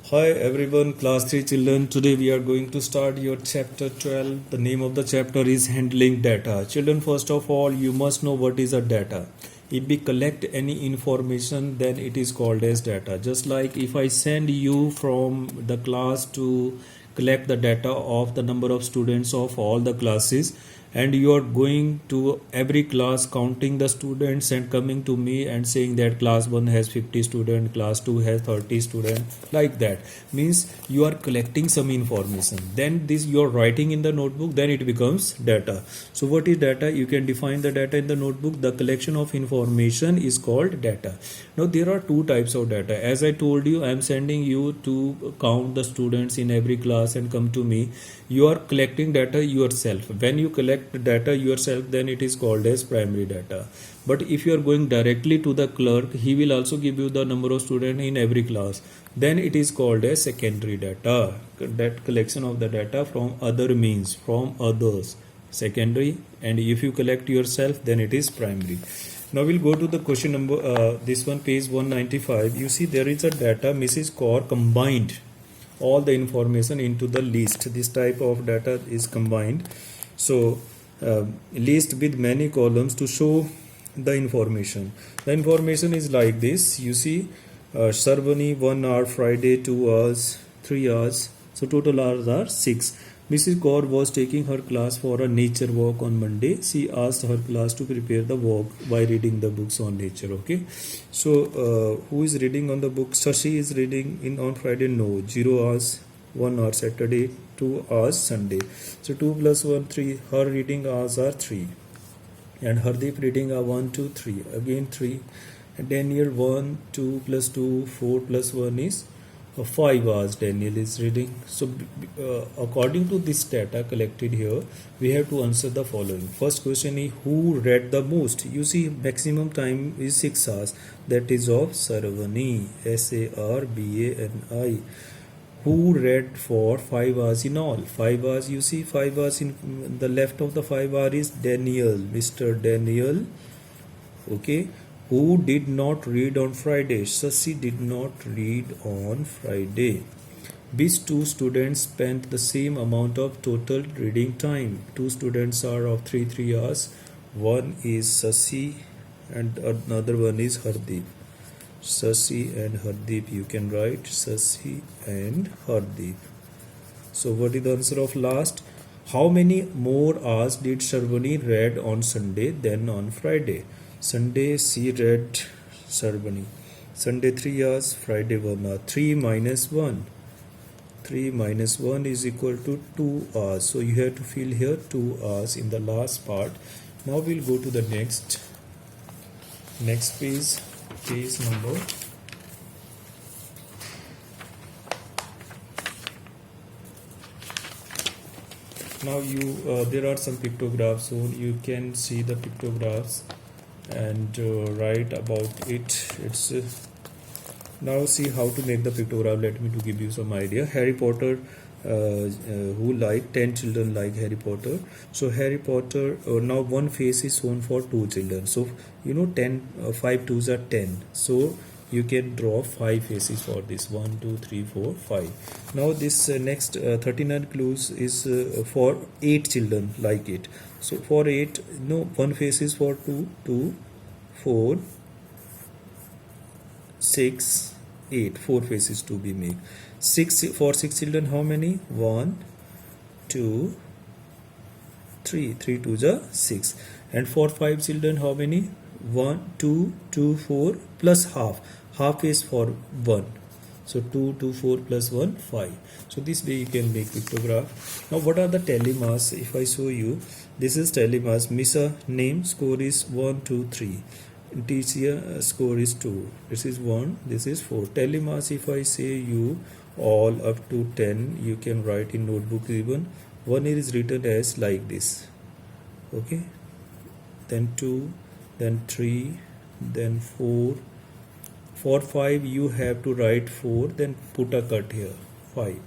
Hi everyone, class 3 children. Today we are going to start your chapter 12. The name of the chapter is handling data. Children, first of all, you must know what is a data. If we collect any information, then it is called as data. Just like if I send you from the class to collect the data of the number of students of all the classes, and you are going to every class counting the students and coming to me and saying that class 1 has 50 students, class 2 has 30 students, like that means you are collecting some information, then this you are writing in the notebook, then it becomes data. So what is data? You can define the data in the notebook. The collection of information is called data. Now there are two types of data. As I told you, I am sending you to count the students in every class and come to me. You are collecting data yourself. When you collect data yourself, then it is called as primary data. But if you are going directly to the clerk, he will also give you the number of students in every class, then it is called as secondary data. That collection of the data from other means, from others, secondary. And if you collect yourself, then it is primary. Now we'll go to the question number this one, page 195. You see there is a data. Mrs. Kaur combined all the information into the list. This type of data is combined. So list with many columns to show the information. The information is like this. You see Sarvani 1 hour, Friday 2 hours, 3 hours. So total hours are 6. Mrs. Kaur was taking her class for a nature walk on Monday. She asked her class to prepare the walk by reading the books on nature. Okay. So who is reading on the book? Shashi is reading in on Friday. No. 0 hours, 1 hour Saturday, 2 hours Sunday. So 2 plus 1, 3. Her reading hours are 3. And Hardeep reading are 1, 2, 3. Again 3. And Daniel 1, 2 plus 2, 4 plus 1 is 5 hours Daniel is reading. So according to this data collected here, we have to answer the following. First question is who read the most? You see maximum time is 6 hours. That is of Sarvani, Sarbani. Who read for 5 hours in all? 5 hours, you see 5 hours in the left of the 5 hour is Daniel, Mr. Daniel. Okay. Who did not read on Friday? Sasi did not read on Friday. Which two students spent the same amount of total reading time? Two students are of 3 hours. One is Sasi and another one is Hardeep. Sasi and Hardeep, you can write Sasi and Hardeep. So what is the answer of last? How many more hours did Sarvani read on Sunday than on Friday? Sunday she read Sarvani. Sunday 3 hours, Friday 1 hour. 3 minus 1. 3 minus 1 is equal to 2 hours. So you have to fill here 2 hours in the last part. Now we'll go to the next page. Page number. Now there are some pictographs, so you can see the pictographs and write about it. It's now see how to make the pictograph. Let me to give you some idea. Harry Potter, who like 10 children like Harry Potter. So Harry Potter, now one face is shown for 2 children. So 10 5 2s are 10. So you can draw 5 faces for this. 1 2 3 4 5. Now this next 39 clues is for 8 children like it. So for 8, one face is for 2, 4, 6, 8. 4 faces to be made. 6 for 6 children, how many? 1, 2, 3. 3 2s are 6. And for 5 children, how many? 1, 2, 2, 4 plus half. Half is for 1. So 2, 2, 4 plus 1, 5. So this way you can make pictograph. Now what are the telemas? If I show you, this is telemas. Misa name score is 1, 2, 3. Teacher score is 2. This is 1. This is 4. Telemas, if I say you all up to 10, you can write in notebook even. 1 is written as like this. Okay. Then 2, then 3, then 4. For 5 you have to write 4, then put a cut here, 5.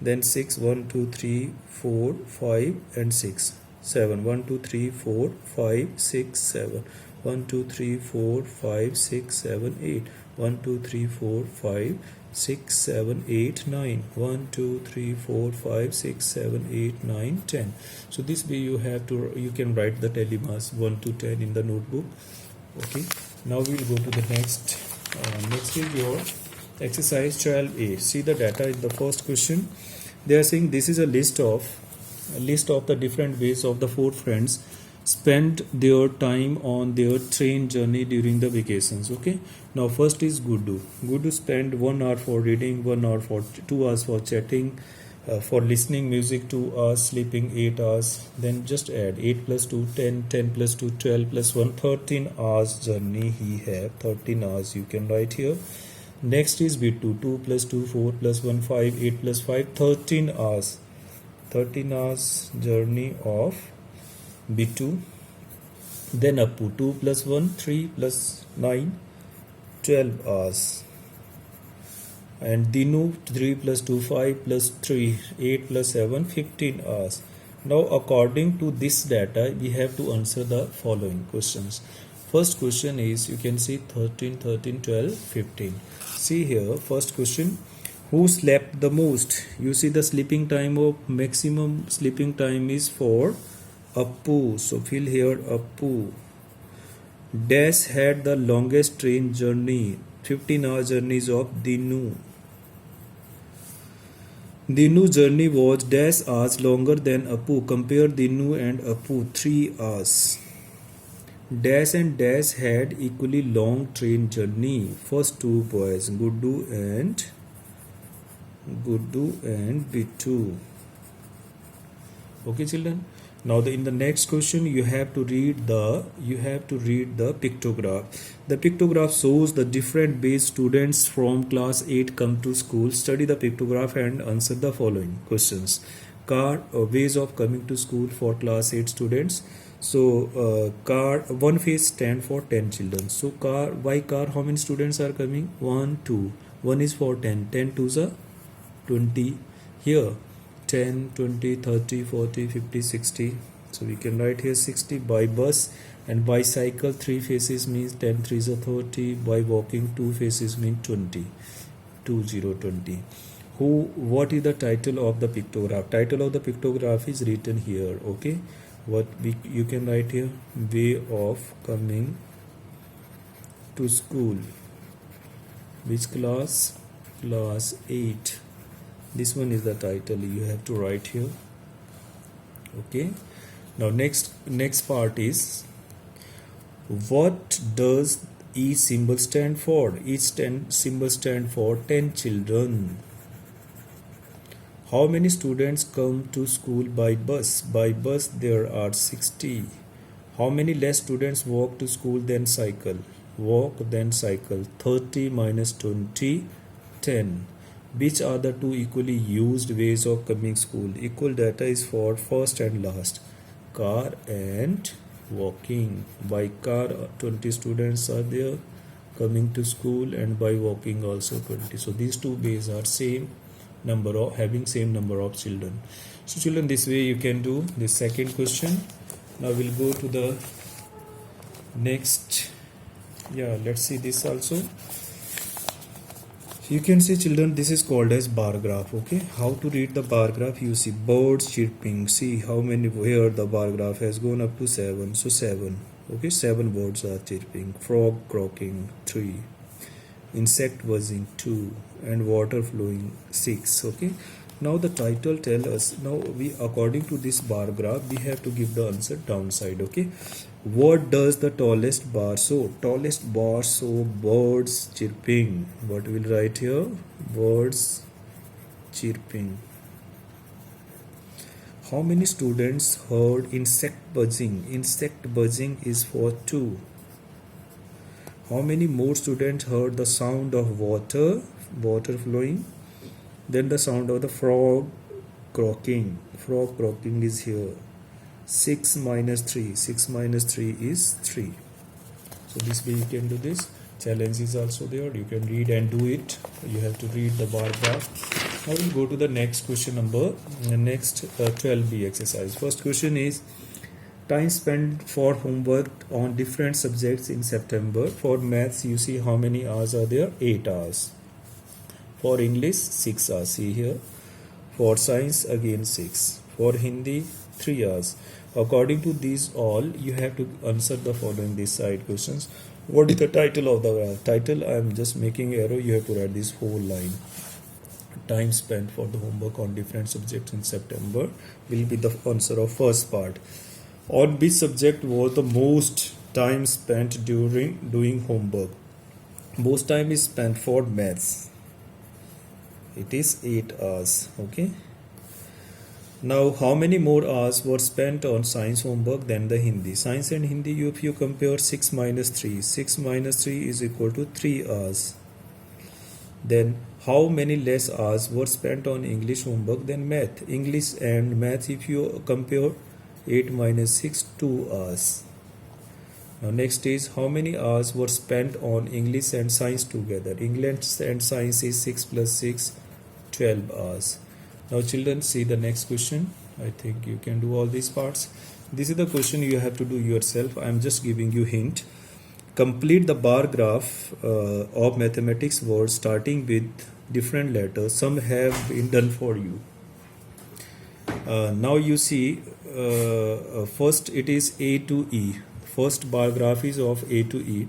Then 6, 1, 2, 3, 4, 5 and 6. 7, 1, 2, 3, 4, 5, 6, 7. 1, 2, 3, 4, 5, 6, 7, 8. 1 2 3 4 5 6 7 8 9 1 2 3 4 5 6 7 8 9 10. So this way you can write the tally marks 1 to 10 in the notebook. Okay, now we'll go to the next is your exercise 12a. See the data in the first question. They are saying this is a list of the different ways of the four friends spend their time on their train journey during the vacations. Okay, now first is Gudu spend 1 hour for reading, 1 hour for 2 hours for chatting, for listening music 2 hours, sleeping 8 hours. Then just add 8 plus 2 10, 10 plus 2 12 plus 1 13 hours journey he have. 13 hours you can write here. Next is B2 2 plus 2 4 plus 1 5 8 plus 5 13 hours. 13 hours journey of B2. Then Appu 2 plus 1 3 plus 9 12 hours. And Dinu 3 plus 2 5 plus 3 8 plus 7 15 hours. Now according to this data we have to answer the following questions. First question is, you can see 13 13 12 15. See here, first question, who slept the most? You see the sleeping time of maximum sleeping time is for Appu, so fill here Appu. Dash had the longest train journey, 15-hour journeys of Dinu. Dinu's journey was dash hours longer than Appu. Compare Dinu and Appu, 3 hours. Dash and Dash had equally long train journey. First two boys, Guddu and Bittu. Okay, children. Now in the next question you have to read the pictograph. The pictograph shows the different ways students from class 8 come to school. Study the pictograph and answer the following questions. Car, ways of coming to school for class 8 students. So car, one face stand for 10 children. So car, why car, how many students are coming? 1 2. 1 is for 10. 10 2s are 20. Here 10 20 30 40 50 60. So we can write here 60. By bus and bicycle 3 faces means 10 3s are 30. By walking 2 faces mean 20. 20. What is the title of the pictograph? Title of the pictograph is written here. Okay, you can write here, way of coming to school. Which class? Class 8. This one is the title you have to write here. Okay, now next part is, what does each symbol stand for? Each symbol stand for 10 children. How many students come to school by bus? By bus there are 60. How many less students walk to school than cycle? Walk then cycle. 30 minus 20, 10. Which are the two equally used ways of coming school? Equal data is for first and last. Car and walking. By car 20 students are there coming to school, and by walking also 20. So these two ways are same number of children. So children, this way you can do the second question. Now we'll go to the next. Let's see this also. You can see, children, this is called as bar graph. Okay, how to read the bar graph? You see birds chirping. See how many, where the bar graph has gone up to 7. So 7. Okay, 7 birds are chirping. Frog croaking 3. Insect buzzing 2. And water flowing 6. Okay, now the title tell us, now we, according to this bar graph, we have to give the answer downside. Okay, what does the tallest bar show? Tallest bar show birds chirping. What will write here? Birds chirping. How many students heard insect buzzing? Insect buzzing is for 2. How many more students heard the sound of water flowing? Then the sound of the frog croaking. Frog croaking is here. 6 minus 3. 6 minus 3 is 3. So this way you can do this. Challenge is also there. You can read and do it. You have to read the bar graph. Now we'll go to the next question number. The next 12b exercise. First question is, Time spent for homework on different subjects in September. For maths, you see how many hours are there? 8 hours. For English, 6 hours. See here. For science, again 6. For Hindi, 3 hours. According to these all, you have to answer the following this side questions. What is the title of the title? I am just making arrow. You have to write this whole line. Time spent for the homework on different subjects in September will be the answer of first part. On which subject was the most time spent during doing homework? Most time is spent for maths. It is 8 hours. Okay. Now, how many more hours were spent on science homework than the Hindi? Science and Hindi, if you compare 6 minus 3, 6 minus 3 is equal to 3 hours. Then, how many less hours were spent on English homework than math? English and math, if you compare 8 minus 6, 2 hours. Now, next is how many hours were spent on English and science together? English and science is 6 plus 6, 12 hours. Now children, see the next question. I think you can do all these parts. This is the question you have to do yourself. I am just giving you hint. Complete the bar graph of mathematics words starting with different letters. Some have been done for you. Now you see first it is A to E. First bar graph is of A to E.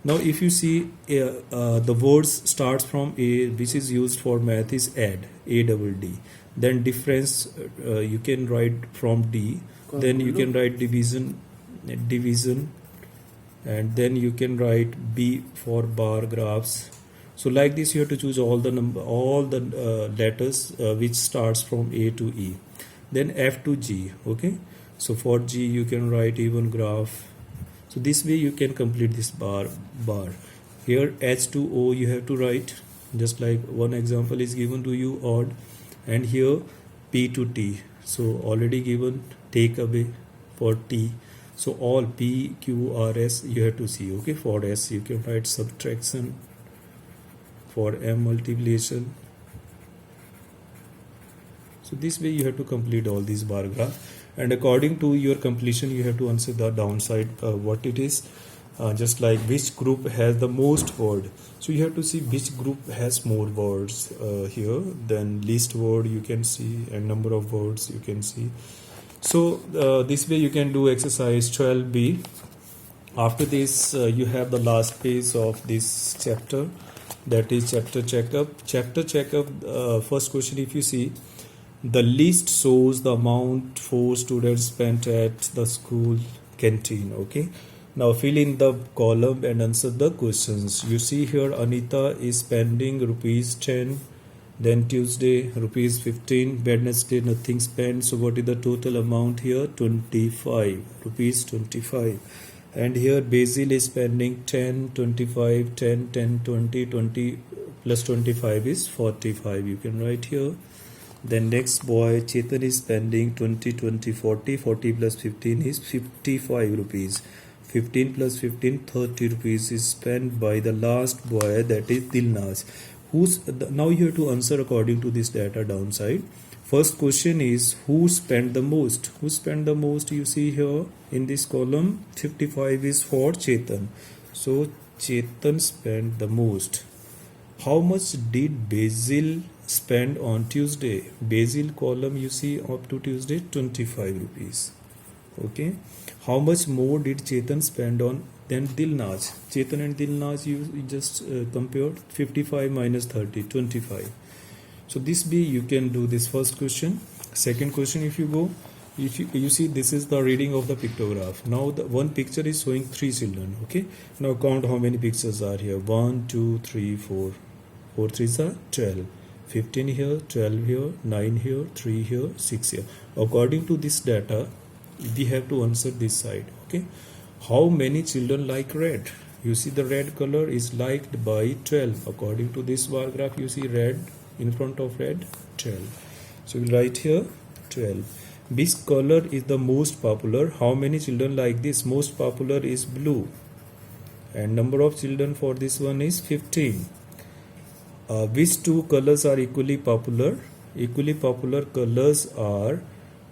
Now if you see the words starts from A, which is used for math, is add, A double D. Then difference you can write from D. Then you can write division, and then you can write B for bar graphs. So like this you have to choose all the letters which starts from A to E. Then F to G. Okay. So for G you can write even graph. So this way you can complete this bar. Here H to O you have to write, just like one example is given to you, odd. And here P to T. So already given, take away for T. So all P, Q, R, S you have to see. Okay. For S you can write subtraction. For M, multiplication. So this way you have to complete all these bar graph. And according to your completion, you have to answer the downside what it is. Just like which group has the most word. So you have to see which group has more words here. Then least word you can see, and number of words you can see. So this way you can do exercise 12b. After this you have the last page of this chapter, that is chapter checkup. Chapter checkup, first question if you see, the list shows the amount 4 students spent at the school canteen. Okay. Now fill in the column and answer the questions. You see here Anita is spending rupees 10. Then Tuesday rupees 15. Wednesday nothing spent. So what is the total amount here? 25. Rupees 25. And here Basil is spending 10, 25, 10, 10, 20, 20 plus 25 is 45. You can write here. Then next boy Chetan is spending 20, 20, 40. 40 plus 15 is 55 rupees. 15 plus 15, 30 rupees is spent by the last boy, that is Dilnaz. Now you have to answer according to this data downside. First question is who spent the most? Who spent the most? You see here in this column 55 is for Chetan. So Chetan spent the most. How much did Basil spend on Tuesday? Basil column you see up to Tuesday 25 rupees. Okay. How much more did Chetan spend on than Dilnaz? Chetan and Dilnaz you just compared 55 minus 30, 25. So this way you can do this first question. Second question if you go, if you see this is the reading of the pictograph. Now the one picture is showing 3 children. Okay. Now count how many pictures are here. 1, 2, 3, 4. 4 3s are 12. 15 here, 12 here, 9 here, 3 here, 6 here. According to this data, we have to answer this side. Okay. How many children like red? You see the red color is liked by 12. According to this bar graph, you see red in front of red, 12. So we'll write here 12. Which color is the most popular? How many children like this? Most popular is blue. And number of children for this one is 15. Which 2 colors are equally popular? Equally popular colors are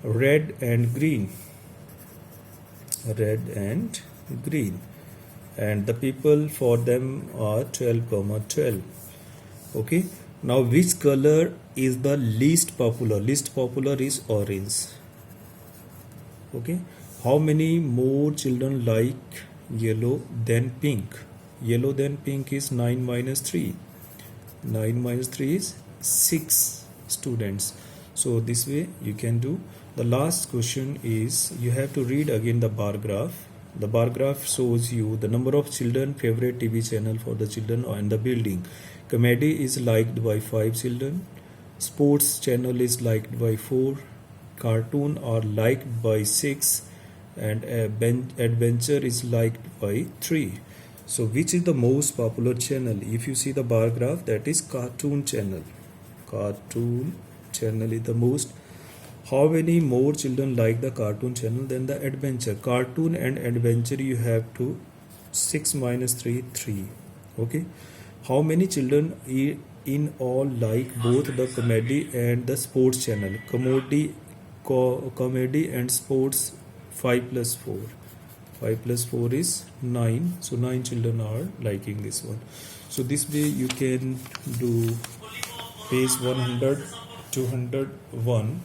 red and green. red and green, and the people for them are 12, 12. Okay, now which color is the least popular? Least popular is orange. Okay, how many more children like yellow than pink? Yellow than pink is 9 minus 3. 9 minus 3 is 6 students. So this way you can do. The last question is you have to read again the bar graph. The bar graph shows you the number of children, favorite TV channel for the children and the building. Comedy is liked by 5 children. Sports channel is liked by 4. Cartoon are liked by 6. And adventure is liked by 3. So which is the most popular channel? If you see the bar graph, that is cartoon channel. Cartoon channel is the most. How many more children like the cartoon channel than the adventure? Cartoon and adventure you have to 6 minus 3, 3. Okay. How many children in all like both the comedy and the sports channel? Comedy and sports 5 plus 4. 5 plus 4 is 9. So 9 children are liking this one. So this way you can do page 100, 201.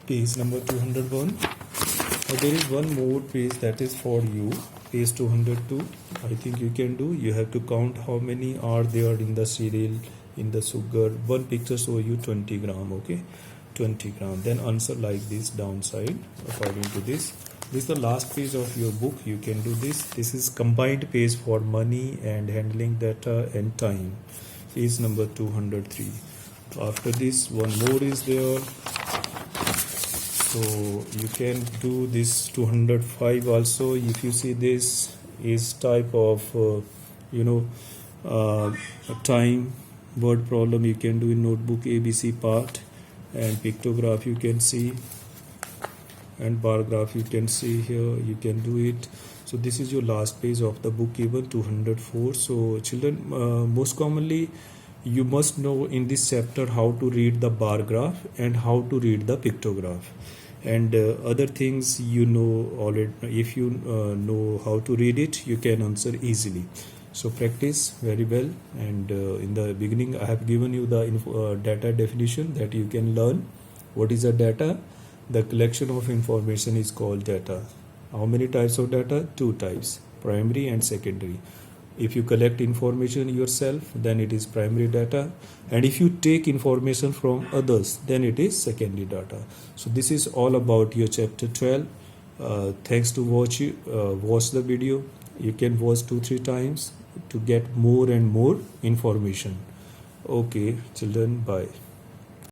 Page number 201. Now there is one more page that is for you. Page 202. I think you can do. You have to count how many are there in the cereal, in the sugar. One picture show you 20 gram. Okay, 20 gram. Then answer like this downside according to this. This is the last page of your book. You can do this. This is combined page for money and handling data and time. Page number 203. After this, one more is there. So you can do this 205 also. If you see, this is type of time word problem you can do in notebook ABC part, and pictograph you can see, and bar graph you can see here. You can do it. So this is your last page of the book, even 204. So children, most commonly you must know in this chapter how to read the bar graph and how to read the pictograph, and other things you know already. If you know how to read it, you can answer easily. So practice very well. And in the beginning I have given you the data definition, that you can learn what is a data. The collection of information is called data. How many types of data? 2 types, primary and secondary. If you collect information yourself, then it is primary data, and if you take information from others, then it is secondary data. So this is all about your chapter 12. Thanks to watch the video. You can watch 2-3 times to get more and more information. Okay children, bye.